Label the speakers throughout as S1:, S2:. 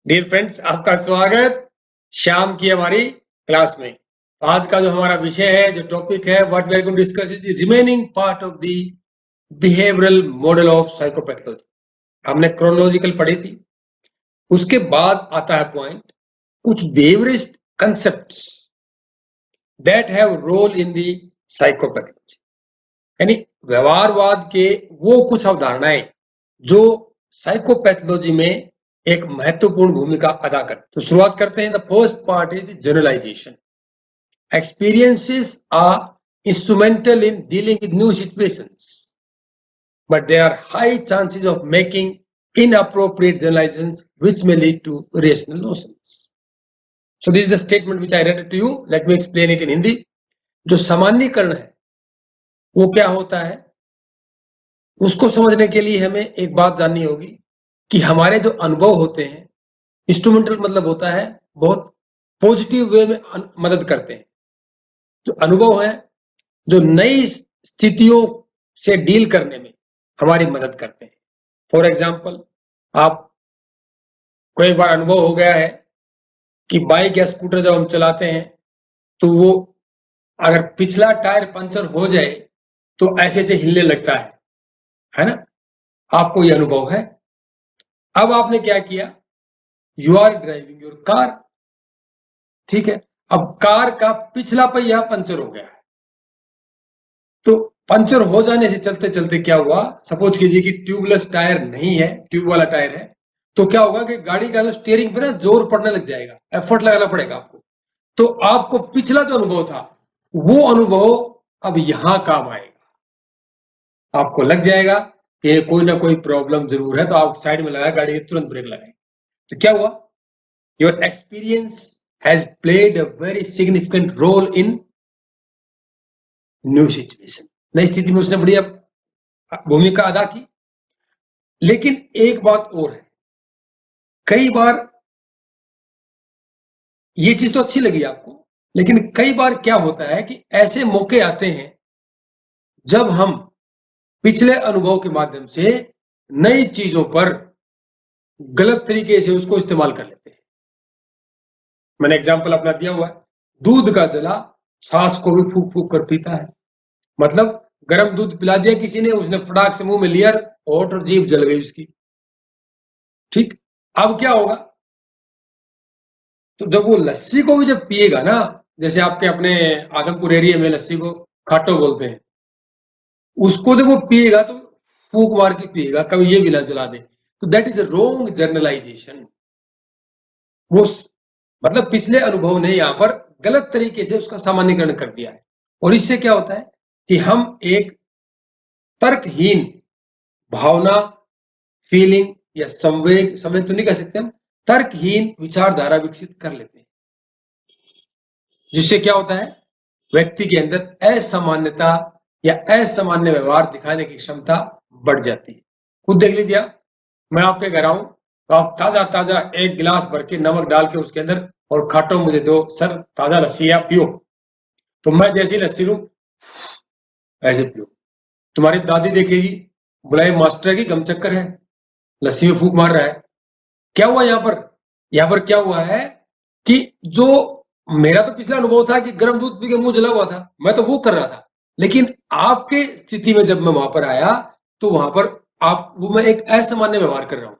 S1: Dear friends, आपका स्वागत शाम की हमारी क्लास में। आज का जो हमारा विषय है, जो टॉपिक है, what we are going to discuss is the remaining part of the behavioural model of psychopathology. हमने क्रोनोलॉजिकल पढ़ी थी, उसके बाद आता है पॉइंट कुछ behaviourist concepts that have role in the psychopathology, यानी व्यवहारवाद के वो कुछ अवधारणाएं जो साइकोपैथोलॉजी में एक महत्वपूर्ण भूमिका अदा करते। तो शुरुआत करते हैं। The first part is generalisation. Experiences are instrumental in dealing with new situations, but there are high chances of making inappropriate generalizations which may lead to irrational notions. So this is the statement which I read it to you. Let me explain it in Hindi. जो सामान्यीकरण है वो क्या होता है, उसको समझने के लिए हमें एक बात जाननी होगी कि हमारे जो अनुभव होते हैं, इंस्ट्रूमेंटल मतलब होता है बहुत पॉजिटिव वे में मदद करते हैं। जो अनुभव है जो नई स्थितियों से डील करने में हमारी मदद करते हैं। फॉर एग्जाम्पल, आप को एक बार अनुभव हो गया है कि बाइक या स्कूटर जब हम चलाते हैं तो वो अगर पिछला टायर पंचर हो जाए तो ऐसे से हिलने लगता है ना? आपको ये अनुभव है। अब आपने क्या किया, you are driving your car, ठीक है। अब कार का पिछला पहिया पंचर हो गया है, तो पंचर हो जाने से चलते चलते क्या हुआ, सपोज कीजिए कि ट्यूबलेस टायर नहीं है, ट्यूब वाला टायर है, तो क्या होगा कि गाड़ी का जो स्टीयरिंग पे ना जोर पड़ने लग जाएगा, एफर्ट लगाना पड़ेगा आपको। तो आपको पिछला जो अनुभव था वो अनुभव अब यहां काम आएगा। आपको लग जाएगा कि कोई ना कोई प्रॉब्लम जरूर है, तो आप साइड में लगाए गाड़ी के, तुरंत ब्रेक लगाए। तो क्या हुआ, your experience has played a very significant role in new situation. नई स्थिति में उसने बढ़िया भूमिका अदा की। लेकिन एक बात और है, कई बार ये चीज तो अच्छी लगी आपको, लेकिन कई बार क्या होता है कि ऐसे मौके आते हैं जब हम पिछले अनुभव के माध्यम से नई चीजों पर गलत तरीके से उसको इस्तेमाल कर लेते हैं। मैंने एग्जांपल अपना दिया हुआ है, दूध का जला छाछ को भी फूक फूक कर पीता है। मतलब गर्म दूध पिला दिया किसी ने, उसने फटाक से मुंह में लिया और जीभ जल गई उसकी, ठीक। अब क्या होगा, तो जब वो लस्सी को भी जब पिएगा ना, जैसे आपके अपने आदमपुर एरिया में लस्सी को खाटो बोलते हैं, उसको जब वो पिएगा तो फूक मार के पिएगा, कभी ये भी ना जला दे। तो that is a wrong journalisation. वो मतलब पिछले अनुभव ने यहां पर गलत तरीके से उसका सामान्यीकरण कर दिया है, और इससे क्या होता है कि हम एक तर्कहीन भावना, फीलिंग या संवेग, संवेग तो नहीं कह सकते हम, तर्कहीन विचारधारा विकसित कर लेते हैं, जिससे क्या होता है, व्यक्ति के अंदर असामान्यता या असामान्य व्यवहार दिखाने की क्षमता बढ़ जाती है। खुद देख लीजिए आप, मैं आपके घर आऊं तो आप ताजा ताजा एक गिलास भर के नमक डाल के उसके अंदर और खाटो मुझे दो, सर ताजा लस्सी है पियो, तो मैं जैसी लस्सी लूं ऐसे पियो। तुम्हारी दादी देखेगी, बुलाए मास्टर की गम चक्कर है, लस्सी में फूक मार रहा है। क्या हुआ यहाँ पर, यहाँ पर क्या हुआ है कि जो मेरा तो पिछला अनुभव था कि गर्म दूध पी के मुंह जला हुआ था, मैं तो वो कर रहा था, लेकिन आपके स्थिति में जब मैं वहां पर आया तो वहां पर आप वो मैं एक असामान्य व्यवहार कर रहा हूं,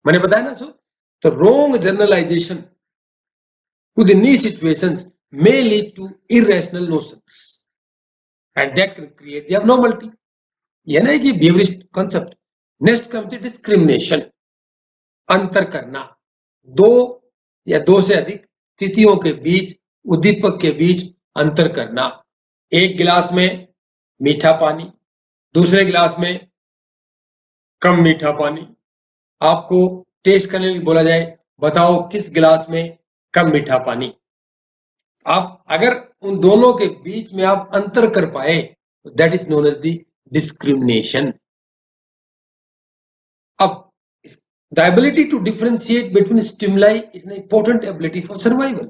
S1: मैंने बताया ना। सो तो wrong generalisation to the new situations may lead to irrational notions and that can create the abnormality. यह ना कि behaviourist concept. Next comes the discrimination, अंतर करना, दो या दो से अधिक स्थितियों के बीच, उद्दीपक के बीच अंतर करना। एक गिलास में मीठा पानी, दूसरे गिलास में कम मीठा पानी, आपको टेस्ट करने के लिए बोला जाए, बताओ किस गिलास में कम मीठा पानी। आप अगर उन दोनों के बीच में आप अंतर कर पाए, that is known as the discrimination. अब the ability to differentiate between stimuli is an important ability for survival।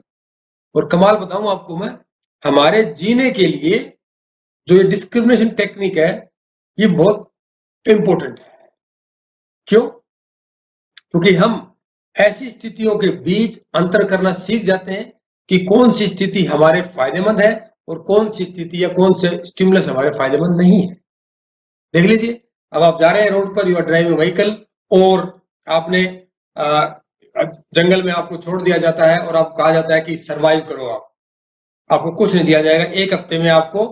S1: और कमाल बताऊं आपको मैं, हमारे जीने के लिए जो ये डिस्क्रिमिनेशन टेक्निक है ये बहुत इंपॉर्टेंट है। क्यों? क्योंकि हम ऐसी स्थितियों के बीच अंतर करना सीख जाते हैं कि कौन सी स्थिति हमारे फायदेमंद है और कौन सी स्थिति या कौन से स्टिमुलस हमारे फायदेमंद नहीं है। देख लीजिए, अब आप जा रहे हैं रोड पर, यू आर ड्राइविंग व्हीकल और आपने जंगल में आपको छोड़ दिया जाता है और आपको कहा जाता है कि सर्वाइव करो। आपको कुछ नहीं दिया जाएगा, 1 हफ्ते में आपको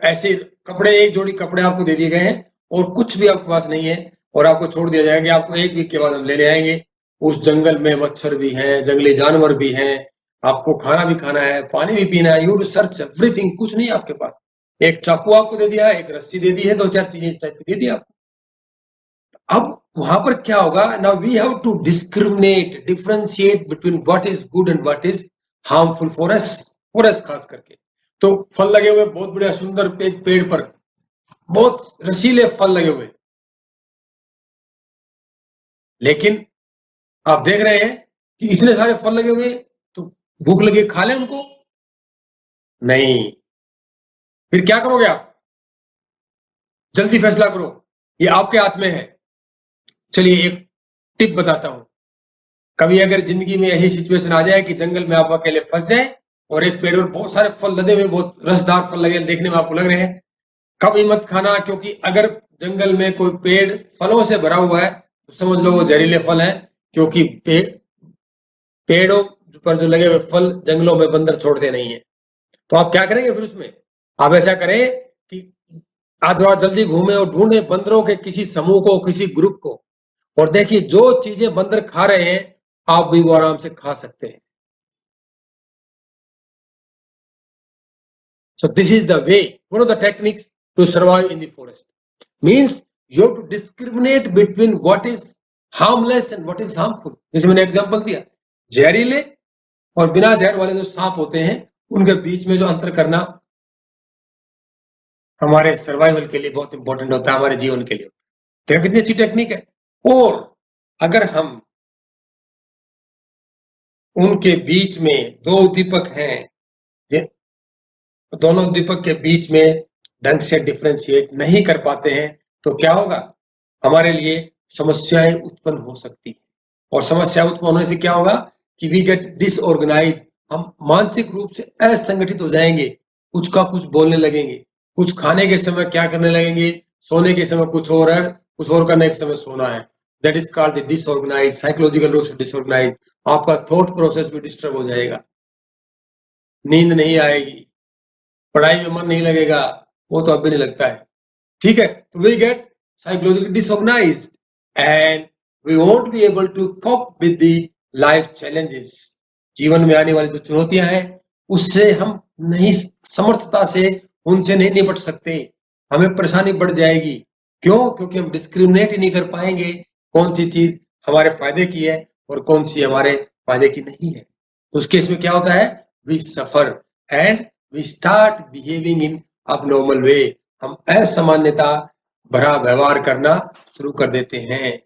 S1: ऐसे कपड़े, 1 जोड़ी कपड़े आपको दे दिए गए हैं और कुछ भी आपके पास नहीं है और आपको छोड़ दिया जाएगा कि आपको 1 वीक के बाद हम लेने आएंगे। उस जंगल में मच्छर भी हैं, जंगली जानवर भी हैं, आपको खाना भी खाना है, पानी भी पीना है, यू सर्च एवरीथिंग, कुछ नहीं है आपके पास। एक चाकू आपको दे दिया है, एक रस्सी दे दी है, 2-4 चीजें इस टाइप की दे दी आपको। अब वहां पर क्या होगा, now we have to discriminate, differentiate between what is good and what is harmful for us, खास करके। तो फल लगे हुए बहुत बढ़िया सुंदर पेड़ पर, बहुत रसीले फल लगे हुए, लेकिन आप देख रहे हैं कि इतने सारे फल लगे हुए, तो भूख लगी खा ले उनको? नहीं। फिर क्या करोगे आप? जल्दी फैसला करो, ये आपके हाथ में है। चलिए एक टिप बताता हूं। कभी अगर जिंदगी में ऐसी सिचुएशन आ जाए कि जंगल में आप अकेले फंस जाए और एक पेड़ पर बहुत सारे फल लदे हुए, बहुत रसदार फल लगे, देखने में आपको लग रहे हैं, कभी मत खाना, क्योंकि अगर जंगल में कोई पेड़ फलों से भरा हुआ है तो समझ लो वो जहरीले फल है, क्योंकि पेड़ों पर जो लगे हुए फल जंगलों में बंदर छोड़ते नहीं है। तो आप क्या करेंगे फिर उसमें? आप ऐसा करें कि आप थोड़ा जल्दी घूमे और ढूंढे बंदरों के किसी समूह को, किसी ग्रुप को, और देखिए जो चीजें बंदर खा रहे हैं आप भी वो आराम से खा सकते हैं। So this is the way, one of the techniques to survive in the forest. Means you have to discriminate between what is harmless and what is harmful. जैसे मैंने एग्जांपल दिया, जहरीले और बिना जहर वाले जो सांप होते हैं उनके बीच में जो अंतर करना हमारे सर्वाइवल के लिए बहुत इंपॉर्टेंट होता है, हमारे जीवन के लिए। देखो कितनी अच्छी टेक्निक है। और अगर हम उनके बीच में दो दीपक हैं, दोनों दीपक के बीच में ढंग से डिफरेंशिएट नहीं कर पाते हैं, तो क्या होगा? हमारे लिए समस्याएं उत्पन्न हो सकती है। और समस्या उत्पन्न होने से क्या होगा कि वी गेट डिसऑर्गेनाइज, हम मानसिक रूप से असंगठित हो जाएंगे, कुछ का कुछ बोलने लगेंगे, कुछ खाने के समय क्या करने लगेंगे, सोने के समय कुछ और है, कुछ और करने के समय सोना है। That is called the disorganise, psychological रूप से डिसऑर्गेनाइज। आपका थॉट प्रोसेस भी डिस्टर्ब हो जाएगा, नींद नहीं आएगी, पढ़ाई में मन नहीं लगेगा, वो तो अब भी नहीं लगता है। ठीक है, तो we get psychologically disorganised and we won't be able to cope with the life challenges. जीवन में आने वाली जो चुनौतियां हैं उससे हम नहीं, समर्थता से उनसे नहीं निपट सकते, हमें परेशानी बढ़ जाएगी। क्यों? क्योंकि हम डिस्क्रिमिनेट ही नहीं कर पाएंगे कौन सी चीज हमारे फायदे की है और कौन सी हमारे फायदे की नहीं है। तो उस केस में क्या होता है? We suffer and we start behaving in abnormal way. हम असामान्यता भरा व्यवहार करना शुरू कर देते हैं,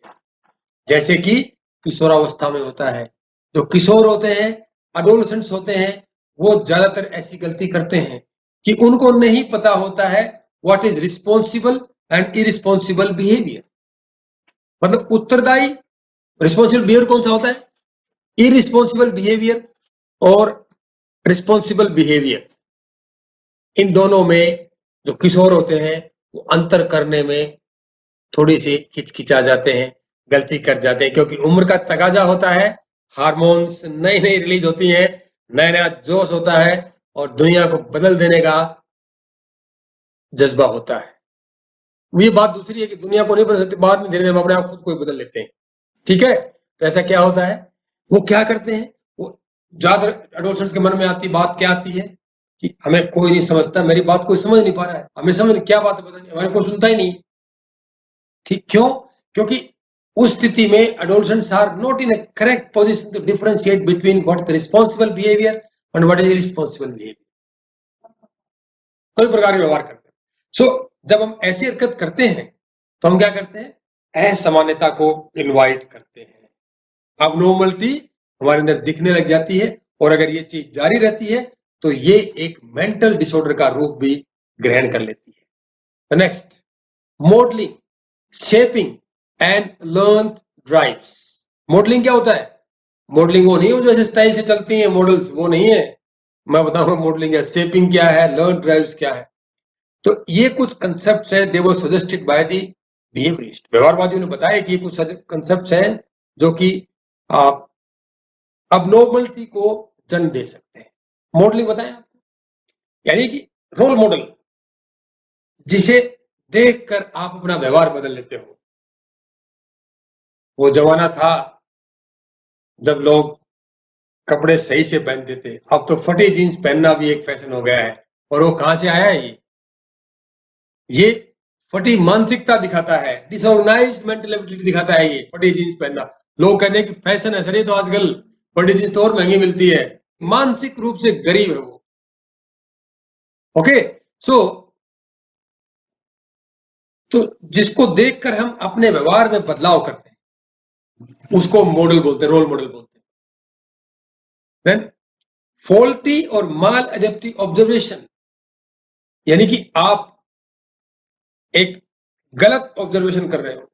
S1: जैसे कि किशोरावस्था में होता है। जो किशोर होते हैं, एडोलसेंट्स होते हैं, वो ज्यादातर ऐसी गलती करते हैं कि उनको नहीं पता होता है what is responsible and irresponsible behaviour. मतलब उत्तरदायी, रिस्पॉन्सिबल बिहेवियर कौन सा होता है, इरिस्पॉन्सिबल बिहेवियर और रिस्पॉन्सिबल बिहेवियर। इन दोनों में जो किशोर होते हैं वो अंतर करने में थोड़ी सी हिचकिचा जाते हैं, गलती कर जाते हैं, क्योंकि उम्र का तकाजा होता है, हार्मोन्स नई नई रिलीज होती हैं, नया नया जोश होता है और दुनिया को बदल देने का जज्बा होता है। ये बात दूसरी है कि दुनिया को नहीं बदल सकते, बाद में धीरे धीरे अपने आप खुद को ही बदल लेते हैं। ठीक है, तो ऐसा क्या होता है, वो क्या करते हैं, वो ज्यादा एडोलसेंट्स के मन में आती बात क्या आती है कि हमें कोई नहीं समझता, मेरी बात कोई समझ नहीं पा रहा है, हमें समझ क्या बात है, हमारे को सुनता ही नहीं। ठीक, क्यों? क्योंकि उस स्थिति में adolescents are not in a correct position to differentiate between what the responsible behaviour and what is irresponsible behaviour. कोई प्रकार के व्यवहार करते हैं। सो जब हम ऐसी हरकत करते हैं तो हम क्या करते हैं, असामान्यता को इनवाइट करते हैं, अबनॉर्मलिटी हमारे अंदर दिखने लग जाती है, और अगर ये चीज जारी रहती है तो ये एक मेंटल डिसऑर्डर का रूप भी ग्रहण कर लेती है। Next, modelling, shaping and learn drives. Modelling क्या होता है? मॉडलिंग वो नहीं है जो ऐसे स्टाइल से चलती है मॉडल्स, वो नहीं है। मैं बताऊंगा मॉडलिंग है, शेपिंग क्या है, लर्न ड्राइव्स क्या है। तो ये कुछ कंसेप्ट है दे वर सजेस्टेड बाय दी बिहेवियरिस्ट। व्यवहारवादियों ने बताया कि ये कुछ कंसेप्ट हैं जो कि अबनॉर्मलिटी को जन्म दे सकते हैं। मॉडलिंग बताया आपको, यानी कि रोल मॉडल जिसे देखकर आप अपना व्यवहार बदल लेते हो। वो जमाना था जब लोग कपड़े सही से पहनते थे, अब तो फटी जीन्स पहनना भी एक फैशन हो गया है। और वो कहां से आया है? ये फटी मानसिकता दिखाता है, डिसऑर्गेनाइज मेंटल एबिलिटी दिखाता है ये फटी जींस पहनना। लोग कहते हैं कि फैशन है सर, ये तो आजकल फटी जींस तो और महंगी मिलती है। मानसिक रूप से गरीब है वो। ओके, सो तो जिसको देखकर हम अपने व्यवहार में बदलाव करते हैं उसको मॉडल बोलते हैं, रोल मॉडल बोलते हैं। देन फॉल्टी और माल एडेप्टिव ऑब्जर्वेशन, यानी कि आप एक गलत ऑब्जर्वेशन कर रहे हो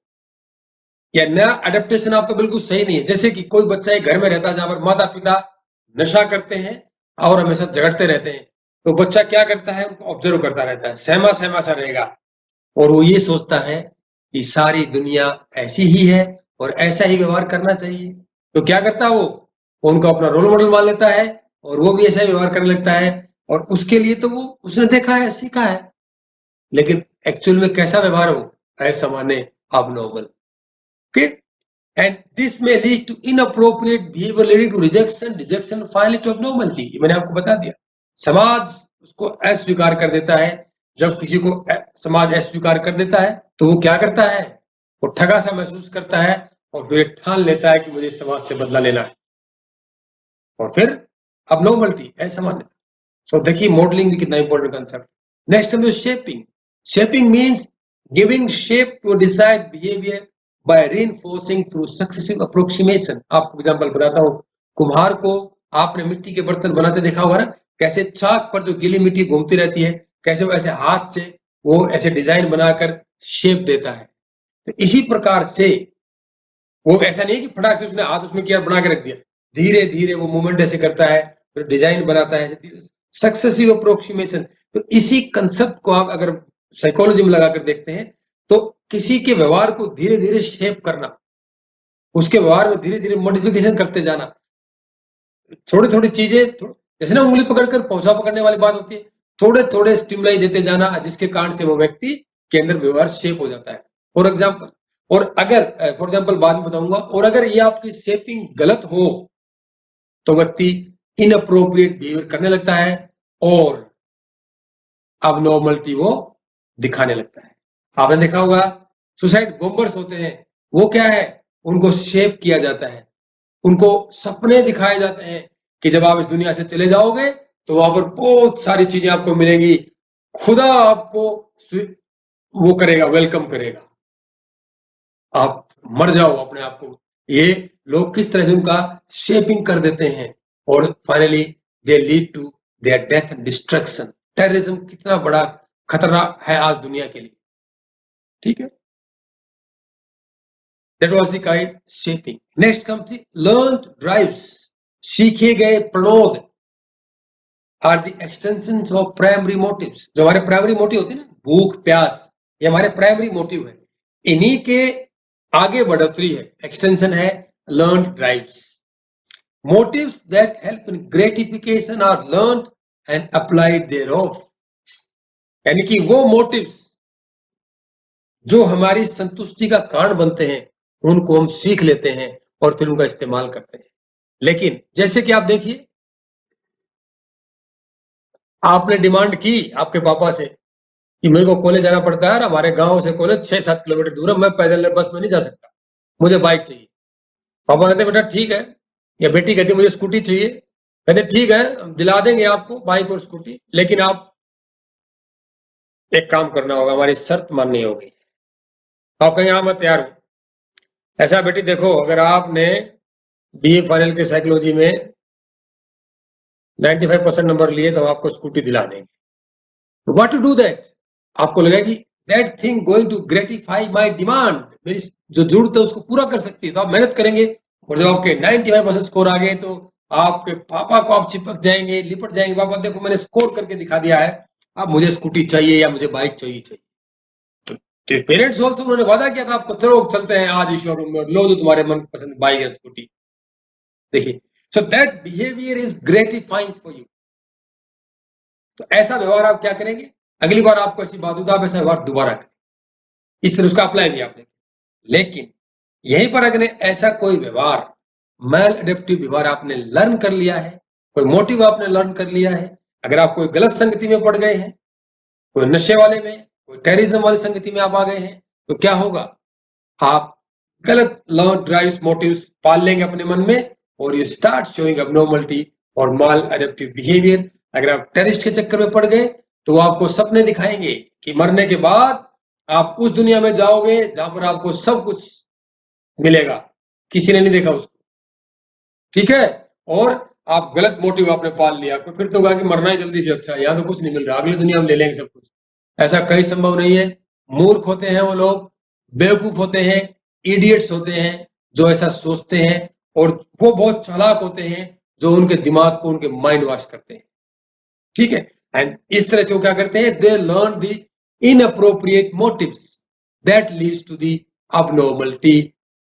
S1: या नया अडेप्टेशन आपका बिल्कुल सही नहीं है। जैसे कि कोई बच्चा एक घर में रहता है जहां पर माता पिता नशा करते हैं और हमेशा झगड़ते रहते हैं, तो बच्चा क्या करता है? उनको ऑब्जर्व करता रहता है, सहमा सहमा सा रहेगा और वो ये सोचता है कि सारी दुनिया ऐसी ही है और ऐसा ही व्यवहार करना चाहिए। तो क्या करता है वो उनको अपना रोल मॉडल मान लेता है और वो भी ऐसा ही व्यवहार करने लगता है। और उसके लिए तो वो उसने देखा है, सीखा है, लेकिन एक्चुअल में कैसा व्यवहार हो? असामान्य, abnormal. Okay, and this may lead to inappropriate behavior leading to rejection finally to abnormality. ये मैंने आपको बता दिया। समाज उसको अस्वीकार कर देता है। जब किसी को समाज अस्वीकार कर देता है तो वो क्या करता है? वो ठगा सा महसूस करता है और फिर ठान लेता है कि मुझे समाज से बदला लेना है और फिर abnormality, असामान्य। सो देखिए मॉडलिंग भी कितना इंपॉर्टेंट कंसेप्ट। नेक्स्ट है shaping. Shaping means giving shape to decide behaviour by reinforcing through successive approximation. आपको एग्जांपल बताता हूं। कुम्हार को आपने मिट्टी के बर्तन बनाते देखा होगा ना, कैसे चाक पर जो गीली मिट्टी घूमती रहती है, कैसे वो ऐसे हाथ से वो ऐसे डिजाइन बनाकर शेप देता है। तो इसी प्रकार से वो ऐसा नहीं है कि फटाक से उसने हाथ उसमें किया बना के रख दिया, धीरे धीरे वो मूवमेंट ऐसे करता है, फिर डिजाइन बनाता है, सक्सेसिव अप्रोक्सीमेशन। तो इसी कंसेप्ट को आप अगर साइकोलॉजी में लगाकर देखते हैं तो किसी के व्यवहार को धीरे धीरे शेप करना, उसके व्यवहार में धीरे धीरे मॉडिफिकेशन करते जाना, थोड़ी थोड़ी चीजें, जैसे ना उंगली पकड़कर पौधा पकड़ने वाली बात होती है, थोड़े थोड़े स्टिमुलाई देते जाना जिसके कारण से वो व्यक्ति के अंदर व्यवहार शेप हो जाता है। फॉर एग्जाम्पल, और अगर फॉर एग्जाम्पल बाद में बताऊंगा, और अगर ये आपकी शेपिंग गलत हो तो व्यक्ति इनअप्रोप्रिएट बिहेवियर करने लगता है और अबनॉर्मलिटी वो दिखाने लगता है। आपने देखा होगा सुसाइड बॉम्बर्स होते हैं, वो क्या है? उनको शेप किया जाता है, उनको सपने दिखाए जाते हैं कि जब आप इस दुनिया से चले जाओगे तो वहां पर बहुत सारी चीजें आपको मिलेंगी, खुदा आपको वो करेगा, वेलकम करेगा, आप मर जाओ अपने आप को। ये लोग किस तरह से उनका शेपिंग कर देते हैं और finally they lead to their death and destruction. Terrorism कितना बड़ा खतरा है आज दुनिया के लिए, ठीक है। That was the kind shaping. Next comes the learned drives. सीखे गए प्रणोद are the extensions of primary motives. जो हमारे प्राइमरी मोटिव होते हैं ना, भूख प्यास, ये हमारे प्राइमरी मोटिव है, इन्हीं के आगे बढ़ोतरी है, एक्सटेंशन है learned drives. Motives that help in gratification are learned and applied thereof. यानी कि वो मोटिव्स जो हमारी संतुष्टि का कारण बनते हैं उनको हम सीख लेते हैं और फिर उनका इस्तेमाल करते हैं। लेकिन जैसे कि आप देखिए, आपने डिमांड की आपके पापा से कि मेरे को कॉलेज जाना पड़ता है और हमारे गांव से कॉलेज 6-7 किलोमीटर दूर है, मैं पैदल बस में नहीं जा सकता, मुझे बाइक चाहिए। पापा कहते बेटा ठीक है, या बेटी कहती मुझे स्कूटी चाहिए। कहते ठीक है, हम दिला देंगे आपको बाइक और स्कूटी, लेकिन आप एक काम करना होगा, हमारी शर्त माननी होगी। आप कहेंगे हाँ मैं तैयार हूं। ऐसा बेटी देखो, अगर आपने बीए फाइनल के साइकोलॉजी में 95% नंबर लिए तो हम आपको स्कूटी दिला देंगे। What to do that? आपको लगेगा कि that thing going to gratify my demand, मेरी जो जरूरत है उसको पूरा कर सकती है, तो आप मेहनत करेंगे और जब आपके 95% स्कोर आ गए तो आपके पापा को आप चिपक जाएंगे, लिपट जाएंगे, पापा देखो मैंने स्कोर करके दिखा दिया है, अब मुझे स्कूटी चाहिए या मुझे बाइक चाहिए। तो पेरेंट्स ऑल्सो उन्होंने वादा किया था आपको, चलो चलते हैं आज ही शोरूम में और लो जो तुम्हारे मनपसंद बाइक है, स्कूटी। देखिए, so that behaviour is gratifying for you. तो ऐसा व्यवहार आप क्या करेंगे, अगली बार आपको ऐसी बात हो तो आप ऐसा व्यवहार दोबारा करें। इस तरह उसका अप्लाई किया आपने। लेकिन यहीं पर अगर ऐसा कोई व्यवहार, मैल एडेप्टिव व्यवहार आपने लर्न कर लिया है, कोई मोटिव आपने लर्न कर लिया है, अगर आप कोई गलत संगति में पड़ गए हैं, कोई नशे वाले में, कोई टेररिज्म वाली संगति में आप आ गए हैं, तो क्या होगा, आप गलत लर्न ड्राइव्स मोटिव्स पाल लेंगे अपने मन में और यू स्टार्ट शोइंग अबनॉर्मलिटी और माल एडेप्टिव बिहेवियर। अगर आप टेररिस्ट के चक्कर में पड़ गए तो वो आपको सपने दिखाएंगे कि मरने के बाद आप उस दुनिया में जाओगे जहां पर आपको सब कुछ मिलेगा, किसी ने नहीं देखा उसको, ठीक है। और आप गलत मोटिव आपने पाल लिया, फिर तो कहा कि मरना ही जल्दी से अच्छा है, यहाँ तो कुछ नहीं मिल रहा, अगली दुनिया में ले लेंगे सब कुछ। ऐसा कहीं संभव नहीं है। मूर्ख होते हैं वो लोग, बेवकूफ होते हैं, इडियट्स होते हैं जो ऐसा सोचते हैं, और वो बहुत चालाक होते हैं जो उनके दिमाग को, उनके माइंड वॉश करते हैं, ठीक है। एंड इस तरह से वो क्या करते हैं, they learn the inappropriate motives that leads to the abnormality.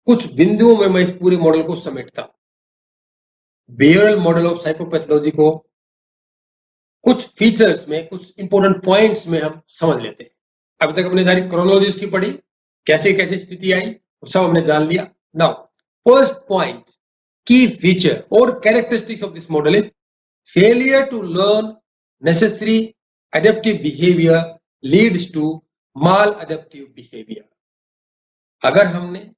S1: कुछ बिंदुओं में मैं इस पूरे मॉडल को समेटता हूं। बिहेवियरल मॉडल ऑफ साइकोपैथोलॉजी को कुछ फीचर्स में, कुछ इंपॉर्टेंट पॉइंट्स में हम समझ लेते हैं। अभी तक हमने सारी क्रोनोलॉजी उसकी पढ़ी, कैसे कैसे स्थिति आई, सब हमने जान लिया। Now first point, key feature और characteristics of this model is failure to learn necessary adaptive behaviour leads to maladaptive behaviour. अगर हमने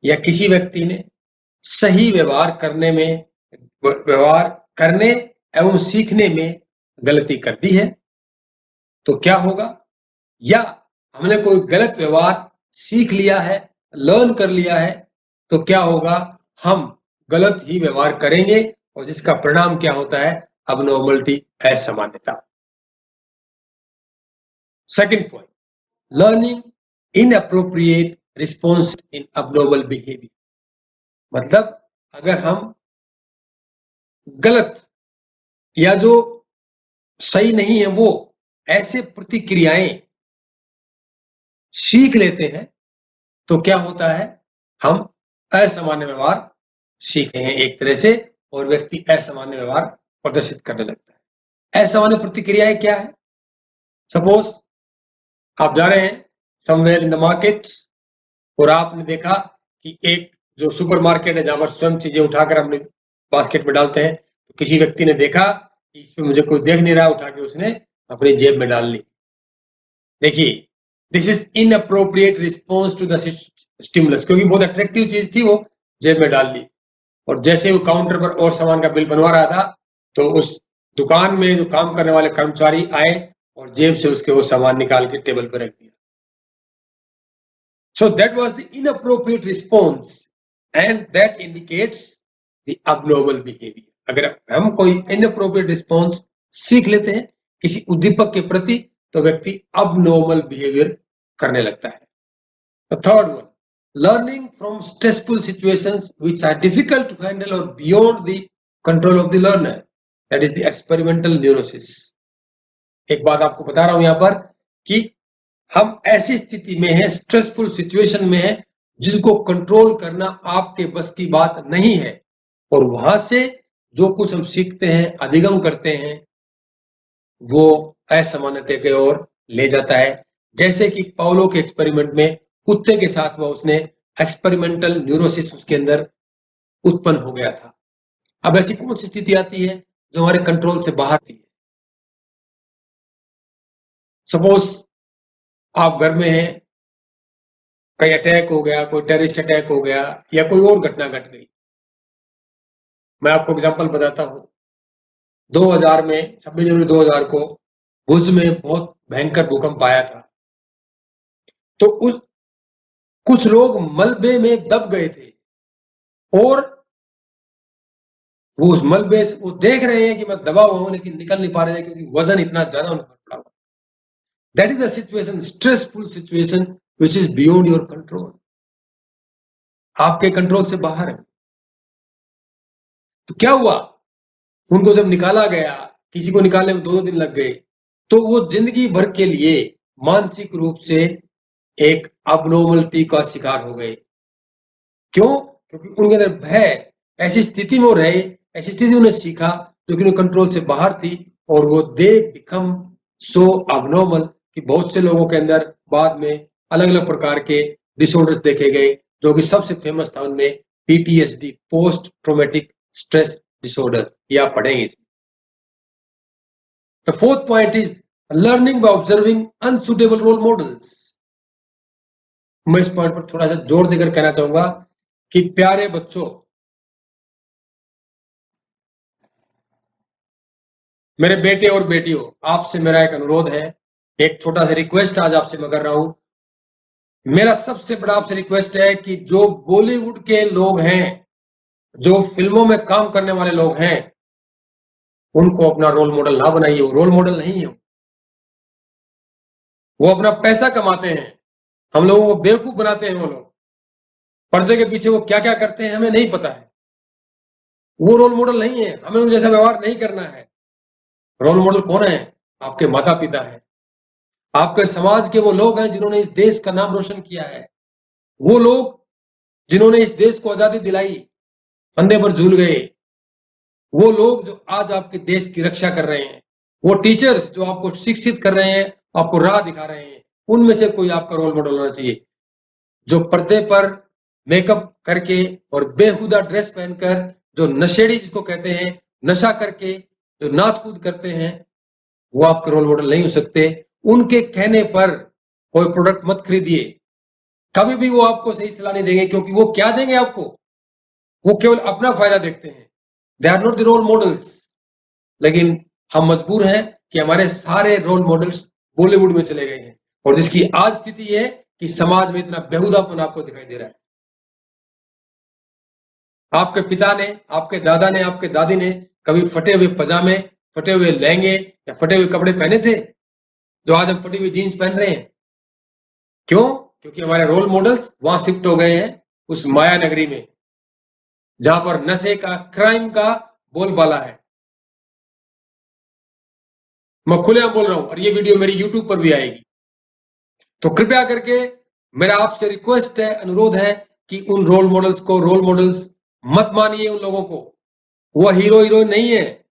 S1: या किसी व्यक्ति ने सही व्यवहार करने एवं सीखने में गलती कर दी है तो क्या होगा, या हमने कोई गलत व्यवहार सीख लिया है, लर्न कर लिया है, तो क्या होगा, हम गलत ही व्यवहार करेंगे और जिसका परिणाम क्या होता है, अबनॉर्मलिटी, असामान्यता। Second point, learning inappropriate response in abnormal behaviour. मतलब अगर हम गलत या जो सही नहीं है वो ऐसे प्रतिक्रियाएं सीख लेते हैं तो क्या होता है, हम असामान्य व्यवहार सीखे हैं एक तरह से और व्यक्ति असामान्य व्यवहार प्रदर्शित करने लगता है। असामान्य प्रतिक्रियाएं क्या है, सपोज आप जा रहे हैं समवेयर इन द मार्केट और आपने देखा कि एक जो सुपरमार्केट है जहां पर स्वयं चीजें उठाकर अपने बास्केट में डालते हैं, तो किसी व्यक्ति ने देखा कि इसमें मुझे कोई देख नहीं रहा, उठा के उसने अपनी जेब में डाल ली। देखिए, this is inappropriate response to the stimulus, क्योंकि बहुत अट्रैक्टिव चीज थी, वो जेब में डाल ली। और जैसे वो काउंटर पर और सामान का बिल बनवा रहा था तो उस दुकान में जो काम करने वाले कर्मचारी आए और जेब से उसके वो सामान निकाल के टेबल पर रख दिया। So that was the inappropriate response and that indicates the abnormal behavior. अगर हम कोई inappropriate response सीख लेते हैं किसी उद्दीपक के प्रति तो व्यक्ति abnormal behavior करने लगता है। The third one, learning from stressful situations which are difficult to handle or beyond the control of the learner, that is the experimental neurosis. एक बात आपको बता रहा हूं यहां पर कि हम ऐसी स्थिति में हैं, स्ट्रेसफुल सिचुएशन में हैं जिनको कंट्रोल करना आपके बस की बात नहीं है, और वहां से जो कुछ हम सीखते हैं, अधिगम करते हैं, वो असामान्यता की ओर ले जाता है। जैसे कि पाउलो के एक्सपेरिमेंट में कुत्ते के साथ हुआ, उसने एक्सपेरिमेंटल न्यूरोसिस उसके अंदर उत्पन्न हो गया था। अब ऐसी कौन सी स्थिति आती है जो हमारे कंट्रोल से बाहर थी। सपोज आप घर में हैं, कहीं अटैक हो गया, कोई टेररिस्ट अटैक हो गया या कोई और घटना घट गई। मैं आपको एग्जांपल बताता हूं, 2000 में 26 जनवरी 2000 को भुज में बहुत भयंकर भूकंप आया था। तो उस कुछ लोग मलबे में दब गए थे और वो उस मलबे से वो देख रहे हैं कि मैं दबा हुआ हूं लेकिन निकल नहीं पा रहे हैं क्योंकि वजन इतना ज्यादा उन पर पड़ा हुआ। That is the situation, stressful situation which is beyond your control. आपके कंट्रोल से बाहर है। तो क्या हुआ, उनको जब निकाला गया, किसी को निकालने में 2-2 दिन लग गए, तो वो जिंदगी भर के लिए मानसिक रूप से एक अबनॉर्मलिटी का शिकार हो गए। क्यों? क्योंकि उनके अंदर भय, ऐसी स्थिति में वो रहे, ऐसी स्थिति उन्हें सीखा जो कि उनके कंट्रोल से बाहर थी, और वो दे बिकम सो अबनॉर्मल कि बहुत से लोगों के अंदर बाद में अलग-अलग प्रकार के डिसऑर्डर्स देखे गए, जो कि सबसे फेमस था उनमें PTSD, post traumatic stress disorder, ये आप पढ़ेंगे। The fourth point is learning by observing unsuitable role models. मैं इस पॉइंट पर थोड़ा सा जोर देकर कहना चाहूंगा कि प्यारे बच्चों, मेरे बेटे और बेटियों, आपसे मेरा एक अनुरोध है, एक छोटा सा रिक्वेस्ट आज आपसे मैं कर रहा हूं। मेरा सबसे बड़ा आपसे रिक्वेस्ट है कि जो बॉलीवुड के लोग हैं, जो फिल्मों में काम करने वाले लोग हैं, उनको अपना रोल मॉडल ना बनाइए। वो रोल मॉडल नहीं है, वो अपना पैसा कमाते हैं, हम लोगों को बेवकूफ बनाते हैं। वो लोग पर्दे के पीछे वो क्या क्या करते हैं हमें नहीं पता है। वो रोल मॉडल नहीं है, हमें उन जैसा व्यवहार नहीं करना है। रोल मॉडल कौन है? आपके माता पिता है, आपके समाज के वो लोग हैं जिन्होंने इस देश का नाम रोशन किया है, वो लोग जिन्होंने इस देश को आजादी दिलाई, फंदे पर झूल गए, वो लोग जो आज आपके देश की रक्षा कर रहे हैं, वो टीचर्स जो आपको शिक्षित कर रहे हैं, आपको राह दिखा रहे हैं, उनमें से कोई आपका रोल मॉडल होना चाहिए। जो पर्दे पर मेकअप करके और बेहुदा ड्रेस पहनकर, जो नशेड़ी जिसको कहते हैं, नशा करके जो नाच कूद करते हैं, वो आपके रोल मॉडल नहीं हो सकते। उनके कहने पर कोई प्रोडक्ट मत खरीदिए, कभी भी वो आपको सही सलाह नहीं देंगे, क्योंकि वो क्या देंगे आपको? वो केवल अपना फायदा देखते हैं। They are not the role models. लेकिन हम मजबूर हैं कि हमारे सारे रोल मॉडल्स बॉलीवुड में चले गए हैं, और जिसकी आज स्थिति है कि समाज में इतना बेहुदापन आपको दिखाई दे रहा है। आपके पिता ने, आपके दादा ने, आपके दादी ने कभी फटे हुए पजामे, फटे हुए लहंगे या फटे हुए कपड़े पहने थे, जो आज हम फटी हुई जीन्स पहन रहे हैं? क्यों? क्योंकि हमारे रोल मॉडल्स वहां शिफ्ट हो गए हैं, उस माया नगरी में, जहां पर नशे का, क्राइम का बोलबाला है। मैं खुलेआम बोल रहा हूं, और ये वीडियो मेरी यूट्यूब पर भी आएगी। तो कृपया करके मेरा आपसे रिक्वेस्ट है, अनुरोध है कि उन रोल मॉडल्स को रोल मॉडल्स मत मानिए। उन लोगों को, वो हीरो हीरोइन नहीं है,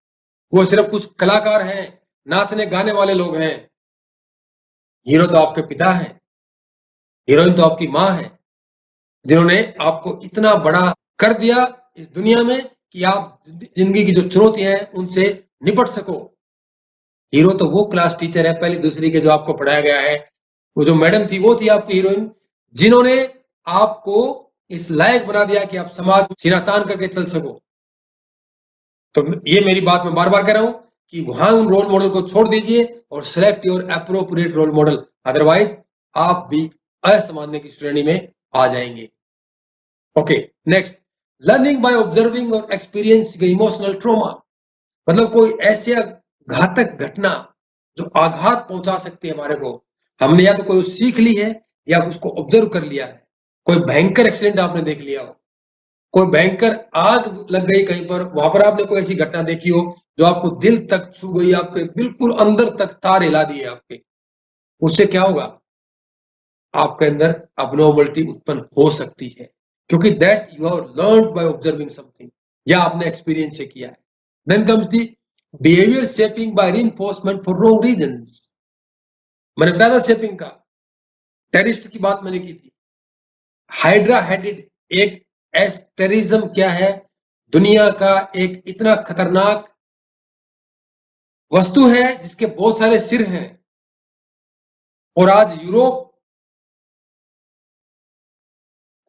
S1: वो सिर्फ कुछ कलाकार हैं, नाचने गाने वाले लोग हैं। हीरो तो आपके पिता है, हीरोइन तो आपकी माँ है, जिन्होंने आपको इतना बड़ा कर दिया इस दुनिया में कि आप जिंदगी की जो चुनौतियां हैं उनसे निपट सको। हीरो तो वो क्लास टीचर है, पहली दूसरी के, जो आपको पढ़ाया गया है। वो जो मैडम थी वो थी आपकी हीरोइन, जिन्होंने आपको इस लायक बना दिया कि आप समाज में सीना तान करके चल सको। तो ये मेरी बात मैं बार बार कह रहा हूं कि वहां उन रोल मॉडल को छोड़ दीजिए और select your appropriate role model, otherwise आप भी असामान्य की श्रेणी में आ जाएंगे। Okay, next, learning by observing और एक्सपीरियंस इमोशनल ट्रॉमा। मतलब कोई ऐसी घातक घटना जो आघात पहुंचा सकती है हमारे को, हमने या तो कोई सीख ली है या उसको ऑब्जर्व कर लिया है। कोई भयंकर एक्सीडेंट आपने देख लिया हो, कोई भयंकर आग लग गई कहीं पर, वहां पर आपने कोई ऐसी घटना देखी हो जो आपको दिल तक छू गई, आपके बिल्कुल अंदर तक तार हिला दिए आपके। उससे क्या होगा? आपके अंदर अबनॉर्मलिटी उत्पन्न हो सकती है, क्योंकि that you have learned by observing something, या आपने एक्सपीरियंस से किया है। Then comes the behaviour shaping by reinforcement for wrong reasons. मैंने बताया था शेपिंग का, टेररिस्ट की बात मैंने की थी। हाइड्रा हेडेड एक टेररिज्म क्या है? दुनिया का एक इतना खतरनाक वस्तु है जिसके बहुत सारे सिर हैं, और आज यूरोप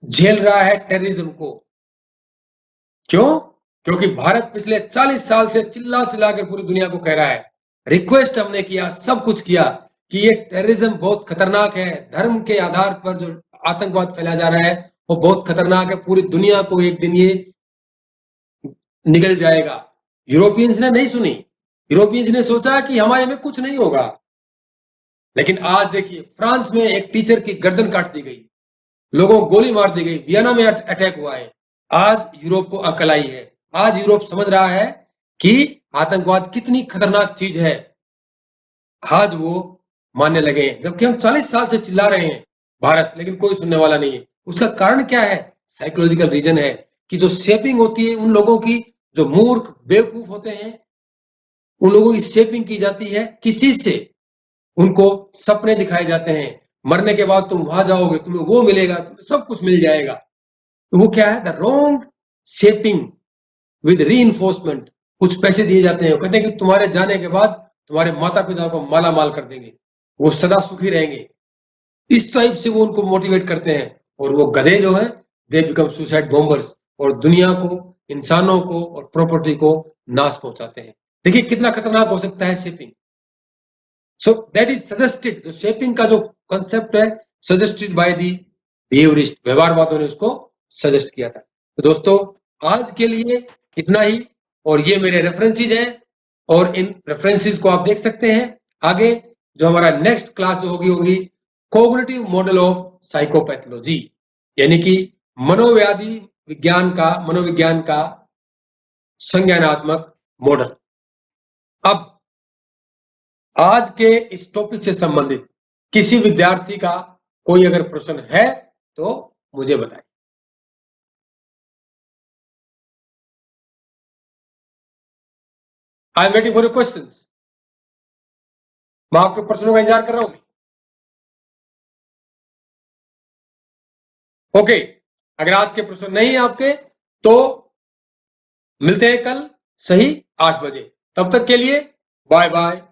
S1: झेल रहा है टेररिज्म को। क्यों? क्योंकि भारत पिछले 40 साल से चिल्ला चिल्ला कर पूरी दुनिया को कह रहा है, रिक्वेस्ट हमने किया, सब कुछ किया कि ये टेररिज्म बहुत खतरनाक है, धर्म के आधार पर जो आतंकवाद फैलाया जा रहा है वो बहुत खतरनाक है, पूरी दुनिया को एक दिन ये निगल जाएगा। यूरोपियंस ने नहीं सुनी, यूरोपियंस ने सोचा कि हमारे में कुछ नहीं होगा। लेकिन आज देखिए, फ्रांस में एक टीचर की गर्दन काट दी गई, लोगों को गोली मार दी गई, वियना में अटैक हुआ है। आज यूरोप को अकल आई है, आज यूरोप समझ रहा है कि आतंकवाद कितनी खतरनाक चीज है। आज वो मानने लगे हैं, जबकि हम 40 साल से चिल्ला रहे हैं भारत, लेकिन कोई सुनने वाला नहीं है। उसका कारण क्या है? साइकोलॉजिकल रीजन है कि जो शेपिंग होती है उन लोगों की, जो मूर्ख बेवकूफ होते हैं, उन लोगों की शेपिंग की जाती है किसी से। उनको सपने दिखाए जाते हैं, मरने के बाद तुम वहां जाओगे, तुम्हें वो मिलेगा, तुम्हें सब कुछ मिल जाएगा। तो वो क्या है? The wrong shaping with reinforcement. कुछ पैसे दिए जाते हैं, कहते हैं कि तुम्हारे जाने के बाद तुम्हारे माता पिता को माला माल कर देंगे, वो सदा सुखी रहेंगे। इस टाइप से वो उनको मोटिवेट करते हैं, और वो गधे जो है दे बिकम सुसाइड बॉम्बर्स, और दुनिया को, इंसानों को और प्रॉपर्टी को नाश पहुंचाते हैं। देखिए कितना खतरनाक हो सकता है shaping. So that is suggested, जो शेपिंग का जो कंसेप्ट है, सजेस्टेड बाय दी बिहेवियरिस्ट, व्यवहारवादियों ने उसको सजेस्ट किया था। तो दोस्तों आज के लिए इतना ही, और ये मेरे रेफरेंसेस हैं, और इन रेफरेंसेस को आप देख सकते हैं। आगे जो हमारा नेक्स्ट क्लास जो होगी कॉग्निटिव मॉडल ऑफ साइकोपैथोलॉजी, यानी कि मनोविज्ञान का संज्ञानात्मक मॉडल। अब आज के इस टॉपिक से संबंधित किसी विद्यार्थी का कोई अगर प्रश्न है तो मुझे बताएं। I am waiting for your questions. मैं आपके प्रश्नों का इंतजार कर रहा हूं। ओके, अगर आज के प्रश्न नहीं है आपके तो मिलते हैं कल सही 8 बजे। तब तक के लिए बाय बाय।